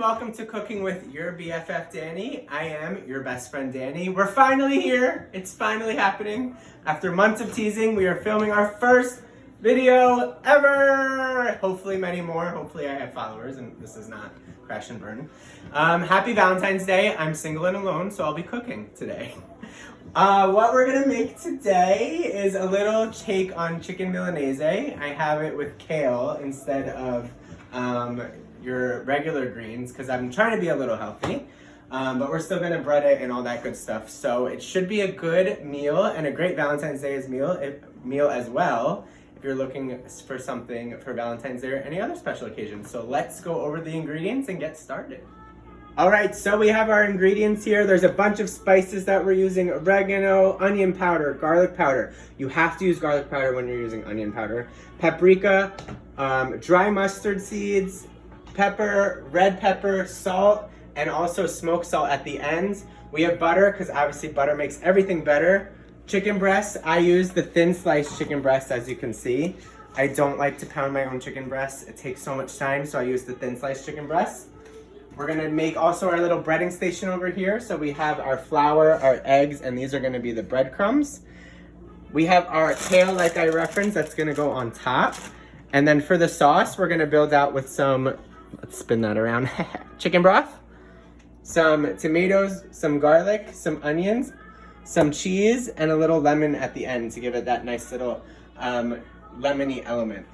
welcome to Cooking with your BFF Danny. I am your best friend Danny. We're finally here. It's finally happening. After months of teasing, we are filming our first video ever. Hopefully many more. Hopefully I have followers and this is not crash and burn. Happy Valentine's Day. I'm single and alone, so I'll be cooking today. What we're gonna make today is a little take on chicken Milanese. I have it with kale instead of your regular greens because I'm trying to be a little healthy, but we're still gonna bread it and all that good stuff. So it should be a good meal and a great Valentine's Day meal as well if you're looking for something for Valentine's Day or any other special occasion. So let's go over the ingredients and get started. All right, so we have our ingredients here. There's a bunch of spices that we're using: oregano, onion powder, garlic powder. You have to use garlic powder when you're using onion powder. Paprika, dry mustard seeds, pepper, red pepper, salt, and also smoked salt at the end. We have butter, because obviously butter makes everything better. Chicken breast, I use the thin sliced chicken breast, as you can see. I don't like to pound my own chicken breast. It takes so much time, so I use the thin sliced chicken breast. We're gonna make also our little breading station over here. So we have our flour, our eggs, and these are gonna be the breadcrumbs. We have our kale, like I referenced, that's gonna go on top. And then for the sauce, we're gonna build out with some, let's spin that around, chicken broth, some tomatoes, some garlic, some onions, some cheese, and a little lemon at the end to give it that nice little lemony element.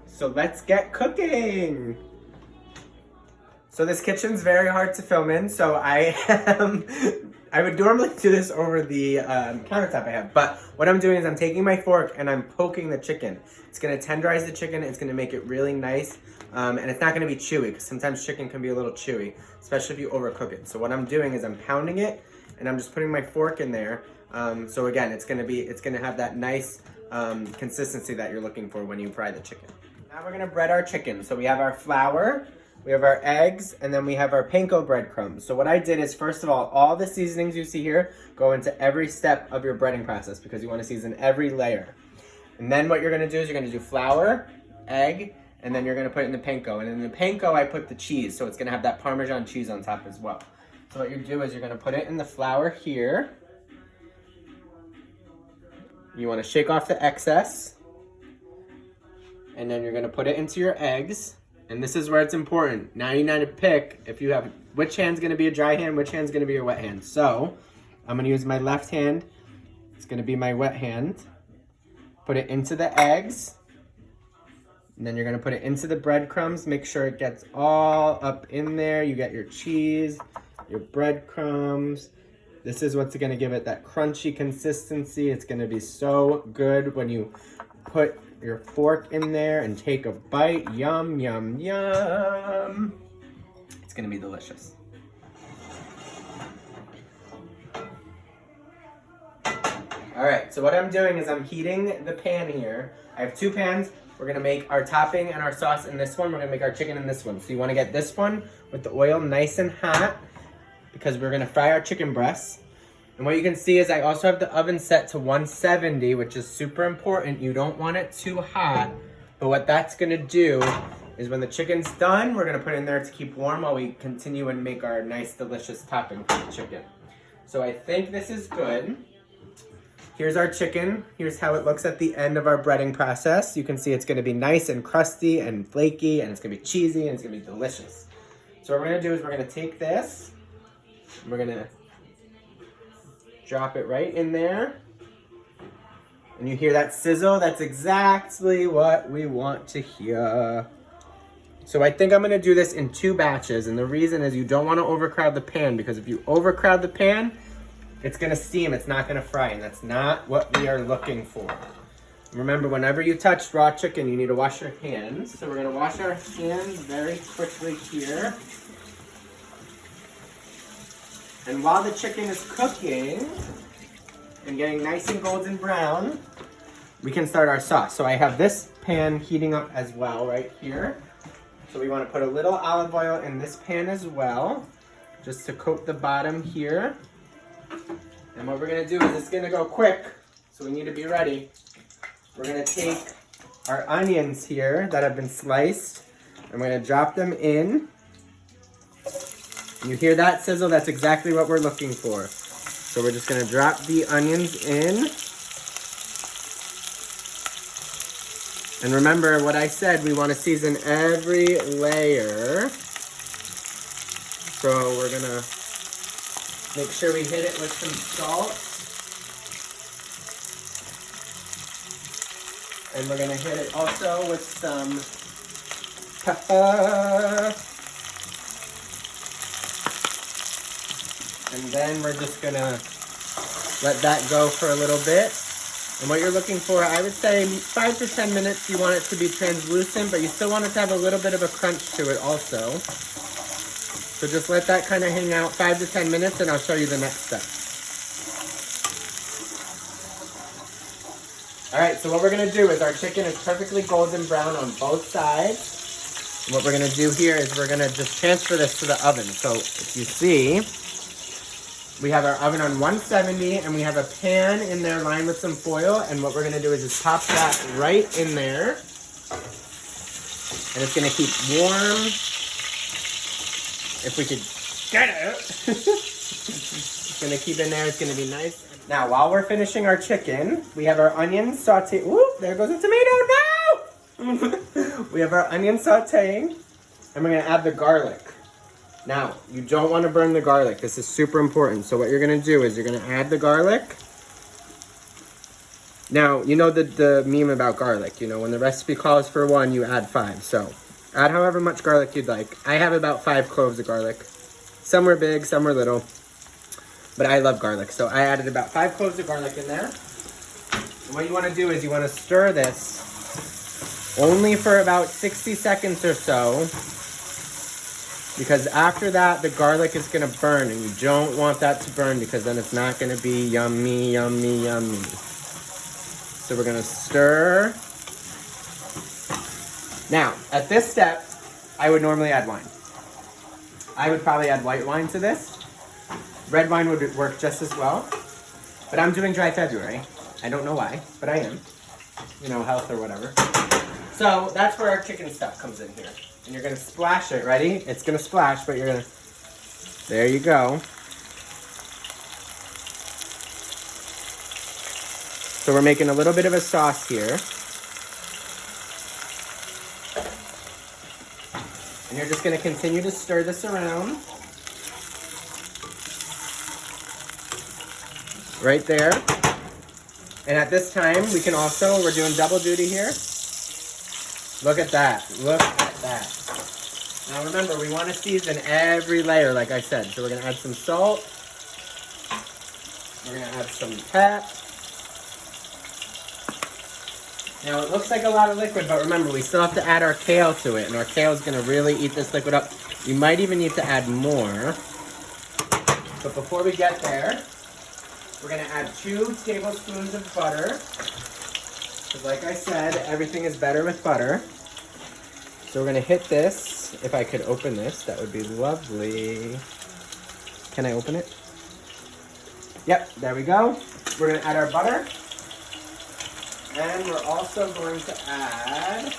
So let's get cooking. So this kitchen's very hard to film in, so I would normally do this over the countertop I have, but what I'm doing is I'm taking my fork and I'm poking the chicken. It's gonna tenderize the chicken, it's gonna make it really nice, and it's not gonna be chewy, because sometimes chicken can be a little chewy, especially if you overcook it. So what I'm doing is I'm pounding it, and I'm just putting my fork in there. So again, it's gonna have that nice consistency that you're looking for when you fry the chicken. Now we're gonna bread our chicken. So we have our flour, we have our eggs, and then we have our panko breadcrumbs. So what I did is, first of all the seasonings you see here go into every step of your breading process because you want to season every layer. And then what you're going to do is you're going to do flour, egg, and then you're going to put it in the panko. And in the panko, I put the cheese, so it's going to have that Parmesan cheese on top as well. So what you do is you're going to put it in the flour here. You want to shake off the excess. And then you're going to put it into your eggs. And this is where it's important. Now you need to pick if you have which hand's gonna be a dry hand, which hand's gonna be your wet hand. So I'm gonna use my left hand. It's gonna be my wet hand. Put it into the eggs. And then you're gonna put it into the breadcrumbs. Make sure it gets all up in there. You get your cheese, your breadcrumbs. This is what's gonna give it that crunchy consistency. It's gonna be so good when you put your fork in there and take a bite. Yum, yum, yum. It's gonna be delicious. All right, so what I'm doing is I'm heating the pan here. I have two pans. We're gonna make our topping and our sauce in this one. We're gonna make our chicken in this one. So you wanna get this one with the oil nice and hot because we're gonna fry our chicken breasts. And what you can see is I also have the oven set to 170, which is super important. You don't want it too hot. But what that's gonna do is when the chicken's done, we're gonna put it in there to keep warm while we continue and make our nice, delicious topping for the chicken. So I think this is good. Here's our chicken. Here's how it looks at the end of our breading process. You can see it's gonna be nice and crusty and flaky, and it's gonna be cheesy, and it's gonna be delicious. So what we're gonna do is we're gonna take this, and we're gonna drop it right in there. And you hear that sizzle? That's exactly what we want to hear. So I think I'm gonna do this in 2 batches. And the reason is you don't wanna overcrowd the pan, because if you overcrowd the pan, it's gonna steam, it's not gonna fry. And that's not what we are looking for. Remember, whenever you touch raw chicken, you need to wash your hands. So we're gonna wash our hands very quickly here. And while the chicken is cooking and getting nice and golden brown, we can start our sauce. So I have this pan heating up as well right here. So we want to put a little olive oil in this pan as well, just to coat the bottom here. And what we're gonna do is it's gonna go quick, so we need to be ready. We're gonna take our onions here that have been sliced, and we're gonna drop them in. You hear that sizzle? That's exactly what we're looking for. So we're just gonna drop the onions in. And remember what I said, we wanna season every layer. So we're gonna make sure we hit it with some salt. And we're gonna hit it also with some pepper. And then we're just gonna let that go for a little bit. And what you're looking for, I would say 5 to 10 minutes. You want it to be translucent, but you still want it to have a little bit of a crunch to it also. So just let that kind of hang out 5 to 10 minutes and I'll show you the next step. All right, so what we're gonna do is our chicken is perfectly golden brown on both sides. And what we're gonna do here is we're gonna just transfer this to the oven. So if you see, we have our oven on 170 and we have a pan in there lined with some foil. And what we're gonna do is just pop that right in there. And it's gonna keep warm. If we could get it. It's gonna keep in there, it's gonna be nice. Now, while we're finishing our chicken, we have our onions sauteing. Whoop, there goes the tomato, no! We have our onions sauteing and we're gonna add the garlic. Now, you don't want to burn the garlic. This is super important. So what you're going to do is you're going to add the garlic. Now, you know the meme about garlic. You know, when the recipe calls for 1, you add 5. So, add however much garlic you'd like. I have about 5 cloves of garlic. Some were big, some were little. But I love garlic. So, I added about 5 cloves of garlic in there. And what you want to do is you want to stir this only for about 60 seconds or so. Because after that, the garlic is going to burn, and you don't want that to burn because then it's not going to be yummy, yummy, yummy. So we're going to stir. Now, at this step, I would normally add wine. I would probably add white wine to this. Red wine would work just as well. But I'm doing dry February. I don't know why, but I am. You know, health or whatever. So that's where our chicken stuff comes in here. And you're going to splash it, ready? It's going to splash, but you're going to, there you go. So we're making a little bit of a sauce here. And you're just going to continue to stir this around. Right there. And at this time, we can also, we're doing double duty here. Look at that. Look at that. Now remember, we want to season every layer, like I said. So we're going to add some salt. We're going to add some pep. Now it looks like a lot of liquid, but remember, we still have to add our kale to it. And our kale is going to really eat this liquid up. You might even need to add more. But before we get there, we're going to add 2 tablespoons of butter. Because like I said, everything is better with butter. So we're going to hit this. If I could open this, that would be lovely. Can I open it? Yep, there we go. We're going to add our butter. And we're also going to add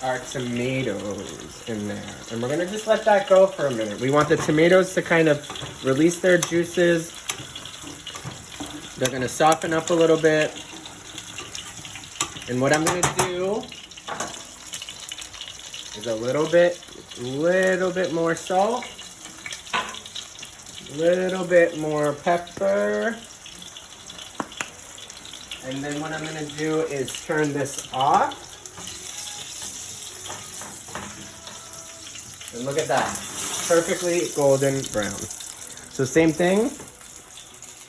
our tomatoes in there. And we're going to just let that go for a minute. We want the tomatoes to kind of release their juices. They're going to soften up a little bit. And what I'm going to do is a little bit more salt, a little bit more pepper. And then what I'm going to do is turn this off. And look at that. Perfectly golden brown. So same thing.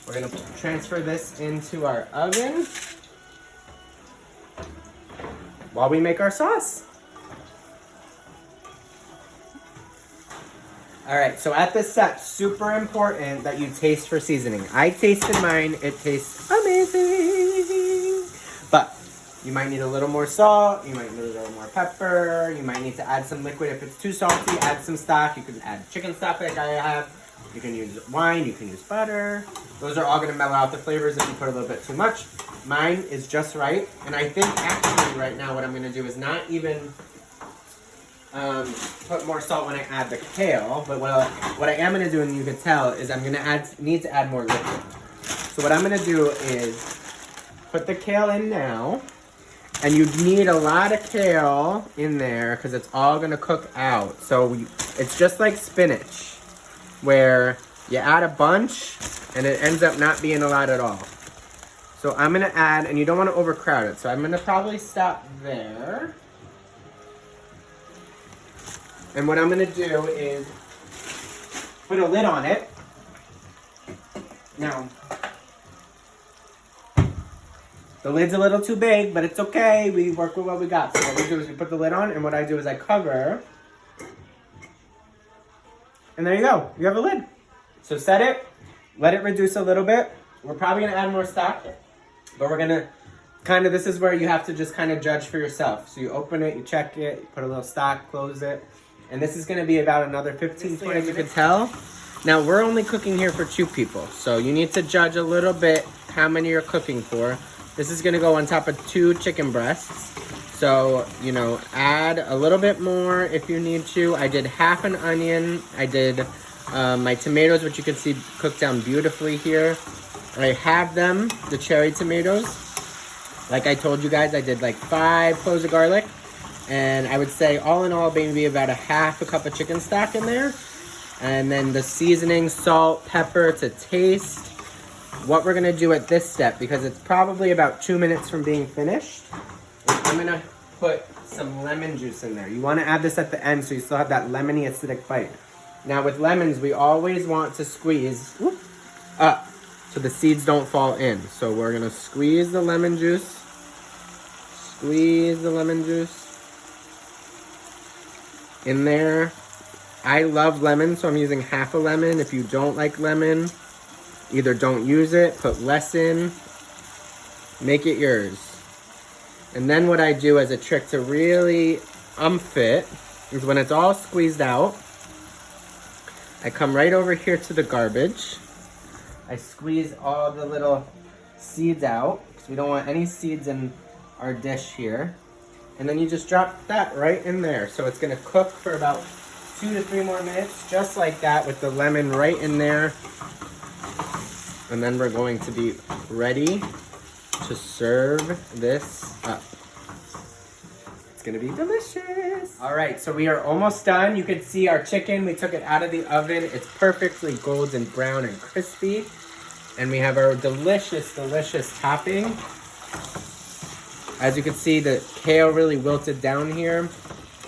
We're going to transfer this into our oven while we make our sauce. All right, so at this step, super important that you taste for seasoning. I tasted mine, it tastes amazing. But you might need a little more salt, you might need a little more pepper, you might need to add some liquid. If it's too salty, add some stock. You can add chicken stock like I have. You can use wine, you can use butter. Those are all gonna mellow out the flavors if you put a little bit too much. Mine is just right. And I think actually right now what I'm gonna do is not even put more salt when I add the kale, but what I am gonna do, and you can tell, is I'm gonna need to add more liquid. So what I'm gonna do is put the kale in now, and you need a lot of kale in there because it's all gonna cook out. So it's just like spinach, where you add a bunch and it ends up not being a lot at all. So I'm gonna add, and you don't wanna overcrowd it, so I'm gonna probably stop there. And what I'm gonna do is put a lid on it. Now, the lid's a little too big, but it's okay. We work with what we got. So what we do is we put the lid on, and what I do is I cover. And there you go. You have a lid. So set it, let it reduce a little bit. We're probably gonna add more stock, but we're gonna this is where you have to just kind of judge for yourself. So you open it, you check it, you put a little stock, close it. And this is gonna be about another 15, 20 minutes. As you can tell, now we're only cooking here for 2 people. So you need to judge a little bit how many you're cooking for. This is gonna go on top of 2 chicken breasts. So, you know, add a little bit more if you need to. I did half an onion. I did my tomatoes, which you can see cooked down beautifully here. I have them, the cherry tomatoes. Like I told you guys, I did like 5 cloves of garlic. And I would say all in all, maybe about a half a cup of chicken stock in there. And then the seasoning, salt, pepper to taste. What we're gonna do at this step, because it's probably about 2 minutes from being finished, is I'm gonna put some lemon juice in there. You wanna add this at the end so you still have that lemony acidic bite. Now with lemons, we always want to squeeze up so the seeds don't fall in. So we're gonna squeeze the lemon juice. Squeeze the lemon juice in there. I love lemon, so I'm using half a lemon. If you don't like lemon, either don't use it, put less in, make it yours. And then what I do as a trick to really it is when it's all squeezed out, I come right over here to the garbage. I squeeze all the little seeds out because we don't want any seeds in our dish here. And then you just drop that right in there. So it's gonna cook for about 2 to 3 more minutes, just like that, with the lemon right in there. And then we're going to be ready to serve this up. It's gonna be delicious. All right, so we are almost done. You can see our chicken. We took it out of the oven. It's perfectly golden brown and crispy. And we have our delicious, delicious topping. As you can see, the kale really wilted down here.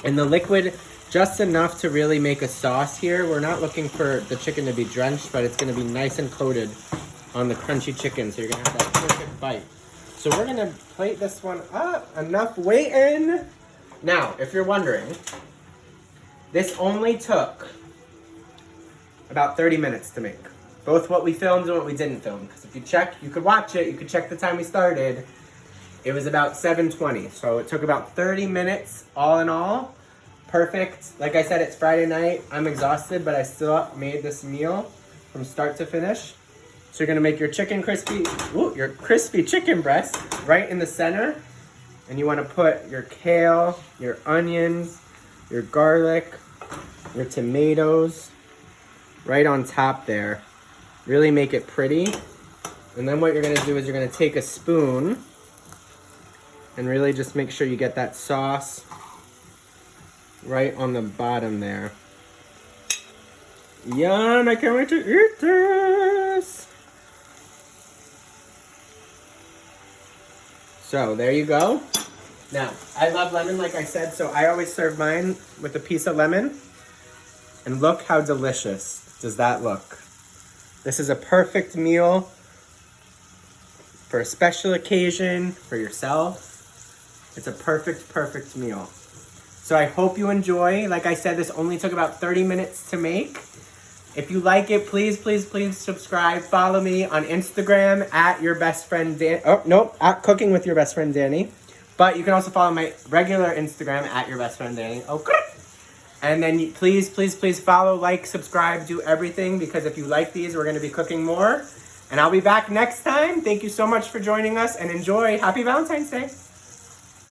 And the liquid, just enough to really make a sauce here. We're not looking for the chicken to be drenched, but it's gonna be nice and coated on the crunchy chicken. So you're gonna have that perfect bite. So we're gonna plate this one up. Enough waiting. Now, if you're wondering, this only took about 30 minutes to make. Both what we filmed and what we didn't film. Because if you check, you could watch it, you could check the time we started. It was about 7:20, so it took about 30 minutes all in all. Perfect. Like I said, it's Friday night. I'm exhausted, but I still made this meal from start to finish. So you're gonna make your chicken crispy, your crispy chicken breast right in the center. And you wanna put your kale, your onions, your garlic, your tomatoes right on top there. Really make it pretty. And then what you're gonna do is you're gonna take a spoon and really just make sure you get that sauce right on the bottom there. Yum, I can't wait to eat this. So there you go. Now, I love lemon, like I said, so I always serve mine with a piece of lemon. And look how delicious does that look. This is a perfect meal for a special occasion, for yourself. It's a perfect, perfect meal. So I hope you enjoy. Like I said, this only took about 30 minutes to make. If you like it, please, please, please subscribe. Follow me on Instagram at your best friend Dan. Oh, nope, at Cooking with Your Best Friend Danny. But you can also follow my regular Instagram at your best friend Danny. Okay. And then please, please, please follow, like, subscribe, do everything, because if you like these, we're going to be cooking more. And I'll be back next time. Thank you so much for joining us and enjoy. Happy Valentine's Day.